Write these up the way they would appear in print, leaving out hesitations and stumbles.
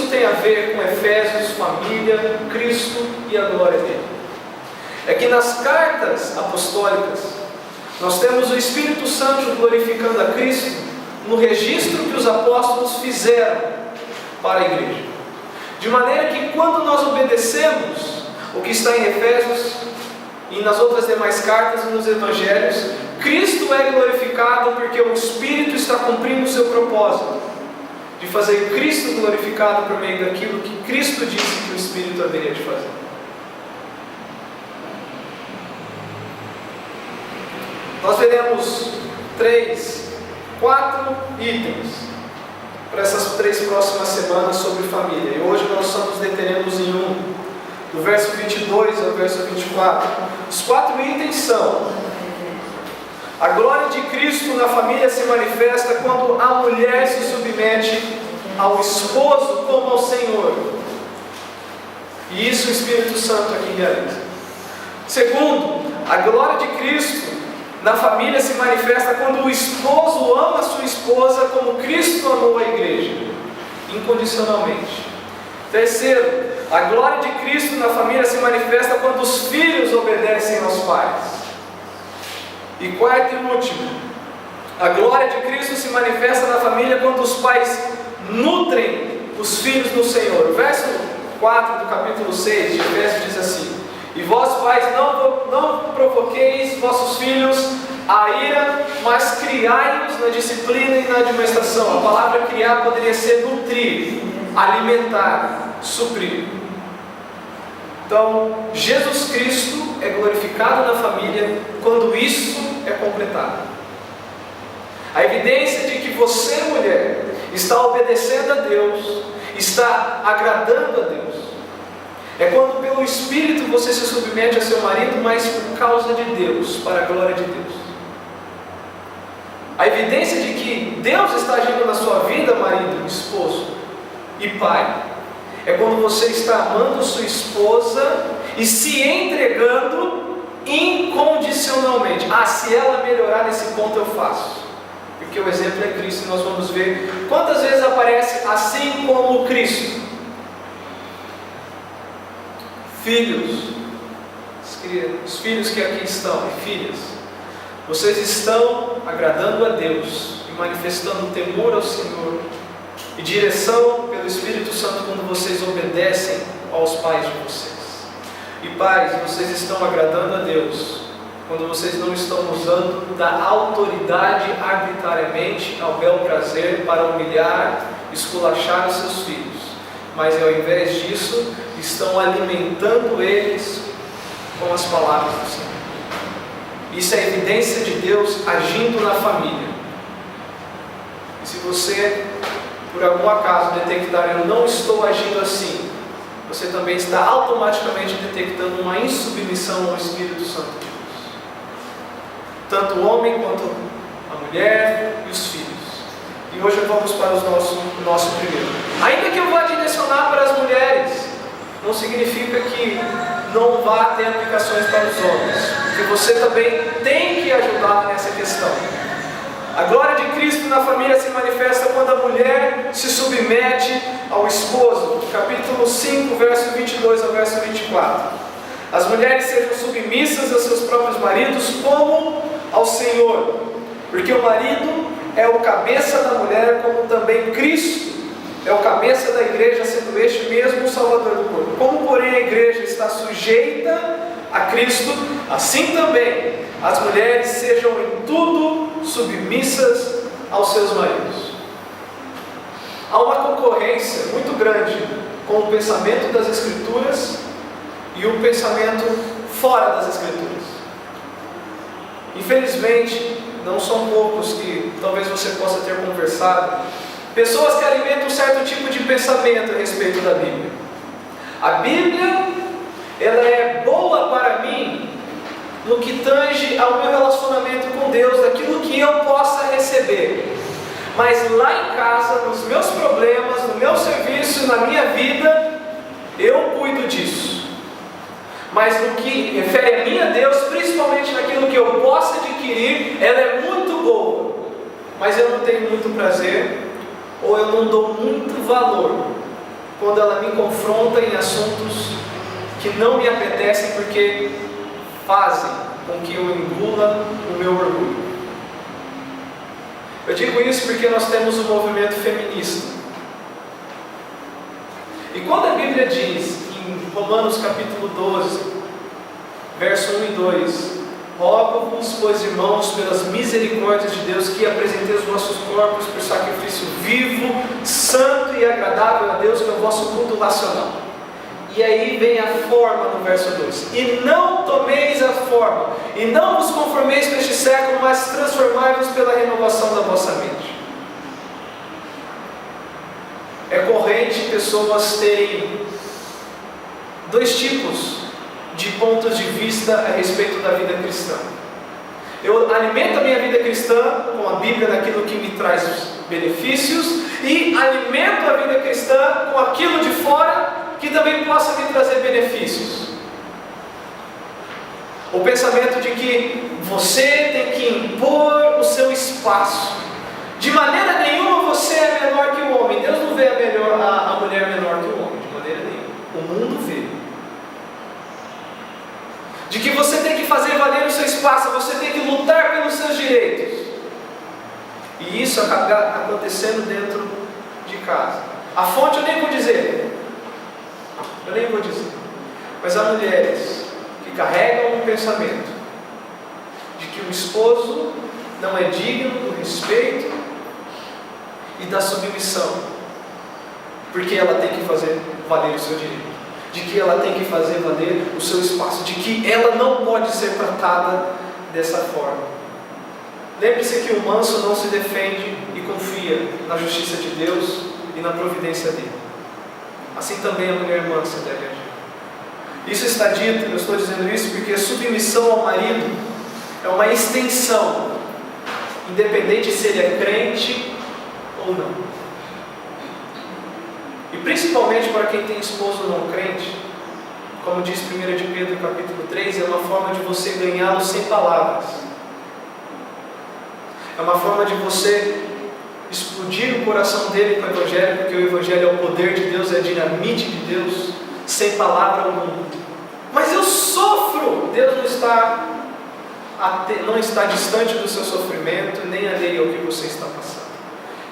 tem a ver com Efésios, família, Cristo e a glória dele. É que nas cartas apostólicas, nós temos o Espírito Santo glorificando a Cristo no registro que os apóstolos fizeram para a igreja. De maneira que quando nós obedecemos o que está em Efésios e nas outras demais cartas e nos evangelhos, Cristo é glorificado porque o Espírito está cumprindo o seu propósito de fazer Cristo glorificado por meio daquilo que Cristo disse que o Espírito haveria de fazer. Nós veremos 4 itens para essas 3 próximas semanas sobre família. E hoje nós só nos deteremos em um, do verso 22 ao verso 24. Os 4 itens são: a glória de Cristo na família se manifesta quando a mulher se submete ao esposo como ao Senhor. E isso o Espírito Santo aqui realiza. Segundo, a glória de Cristo na família se manifesta quando o esposo ama a sua esposa como Cristo amou a igreja, incondicionalmente. Terceiro, a glória de Cristo na família se manifesta quando os filhos obedecem aos pais. E quarto e último, a glória de Cristo se manifesta na família quando os pais nutrem os filhos no Senhor. O verso 4 do capítulo 6 de Efésios diz assim: e vós pais não provoqueis vossos filhos a ira, mas criai-os na disciplina e na admoestação. A palavra criar poderia ser nutrir, alimentar, suprir. Então, Jesus Cristo é glorificado na família quando isso é completado. A evidência de que você, mulher, está obedecendo a Deus, está agradando a Deus, é quando pelo Espírito você se submete a seu marido, mas por causa de Deus, para a glória de Deus. A evidência de que Deus está agindo na sua vida, marido, esposo e pai, é quando você está amando sua esposa e se entregando incondicionalmente. Se ela melhorar nesse ponto eu faço. Porque o exemplo é Cristo, e nós vamos ver quantas vezes aparece assim como Cristo. Filhos, os filhos que aqui estão, e filhas, vocês estão agradando a Deus e manifestando temor ao Senhor e direção pelo Espírito Santo quando vocês obedecem aos pais de vocês. E pais, vocês estão agradando a Deus quando vocês não estão usando da autoridade arbitrariamente ao bel prazer para humilhar, esculachar os seus filhos, mas ao invés disso estão alimentando eles com as palavras do Senhor. Isso é evidência de Deus agindo na família. E se você, por algum acaso, detectar eu não estou agindo assim, você também está automaticamente detectando uma insubmissão ao Espírito Santo de Deus. Tanto o homem quanto a mulher e os filhos. E hoje vamos para o nosso primeiro. Ainda que eu vá direcionar para as mulheres, não significa que não vá ter aplicações para os homens, porque você também tem que ajudar nessa questão. A glória de Cristo na família se manifesta quando a mulher se submete ao esposo. Capítulo 5, verso 22 ao verso 24. As mulheres sejam submissas a seus próprios maridos como ao Senhor, porque o marido é o cabeça da mulher, como também Cristo é o cabeça da igreja, sendo este mesmo o Salvador do corpo. Como, porém, a igreja está sujeita a Cristo, assim também as mulheres sejam em tudo submissas aos seus maridos. Há uma concorrência muito grande com o pensamento das Escrituras e o pensamento fora das Escrituras. Infelizmente, não são poucos que talvez você possa ter conversado, pessoas que alimentam um certo tipo de pensamento a respeito da Bíblia. A Bíblia, ela é boa para mim no que tange ao meu relacionamento com Deus, daquilo que eu possa receber. Mas lá em casa, nos meus problemas, no meu serviço, na minha vida, eu cuido disso. Mas no que refere a mim a Deus, principalmente naquilo que eu possa adquirir, ela é muito boa. Mas eu não tenho muito prazer, ou eu não dou muito valor quando ela me confronta em assuntos que não me apetecem porque fazem com que eu engula o meu orgulho. Eu digo isso porque nós temos um movimento feminista. E quando a Bíblia diz, em Romanos capítulo 12, verso 1 e 2, rogo-vos, pois irmãos, pelas misericórdias de Deus, que apresenteis os vossos corpos por sacrifício vivo, santo e agradável a Deus, que é o vosso culto racional. E aí vem a forma no verso 2. E não tomeis a forma, e não vos conformeis com este século, mas transformai-vos pela renovação da vossa mente. É corrente pessoas terem dois tipos de pontos de vista a respeito da vida cristã. Eu alimento a minha vida cristã com a Bíblia naquilo que me traz benefícios, e alimento a vida cristã com aquilo de fora que também possa me trazer benefícios. O pensamento de que você tem que impor o seu espaço. De maneira nenhuma você é menor que o homem. Deus não vê a mulher menor que o homem, de maneira nenhuma. O mundo vê. De que você tem que fazer valer o seu espaço, você tem que lutar pelos seus direitos. E isso acaba acontecendo dentro de casa. A fonte eu nem vou dizer. Mas há mulheres que carregam um pensamento de que o esposo não é digno do respeito e da submissão, porque ela tem que fazer valer o seu direito, de que ela tem que fazer valer o seu espaço, de que ela não pode ser tratada dessa forma. Lembre-se que o manso não se defende e confia na justiça de Deus e na providência dele. Assim também a mulher mansa deve agir. Isso está dito, eu estou dizendo isso porque a submissão ao marido é uma extensão, independente se ele é crente ou não. E principalmente para quem tem esposo não crente, como diz 1 de Pedro capítulo 3, é uma forma de você ganhá-lo sem palavras. É uma forma de você explodir o coração dele com o Evangelho, porque o Evangelho é o poder de Deus, é a dinamite de Deus, sem palavra alguma. Mas eu sofro! Deus não está distante do seu sofrimento, nem alheio ao que você está passando.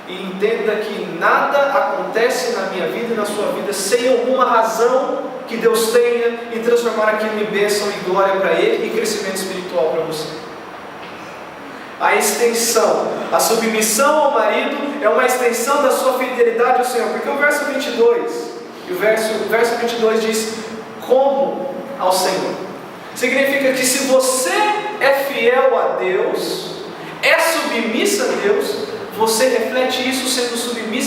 E entenda que nada acontece na minha vida e na sua vida sem alguma razão que Deus tenha em transformar aquilo em bênção e glória para Ele e crescimento espiritual para você. A extensão, a submissão ao marido é uma extensão da sua fidelidade ao Senhor, porque o verso 22, o verso 22 diz, como ao Senhor. Significa que se você é fiel a Deus, é submissa a Deus, você reflete isso sendo submissa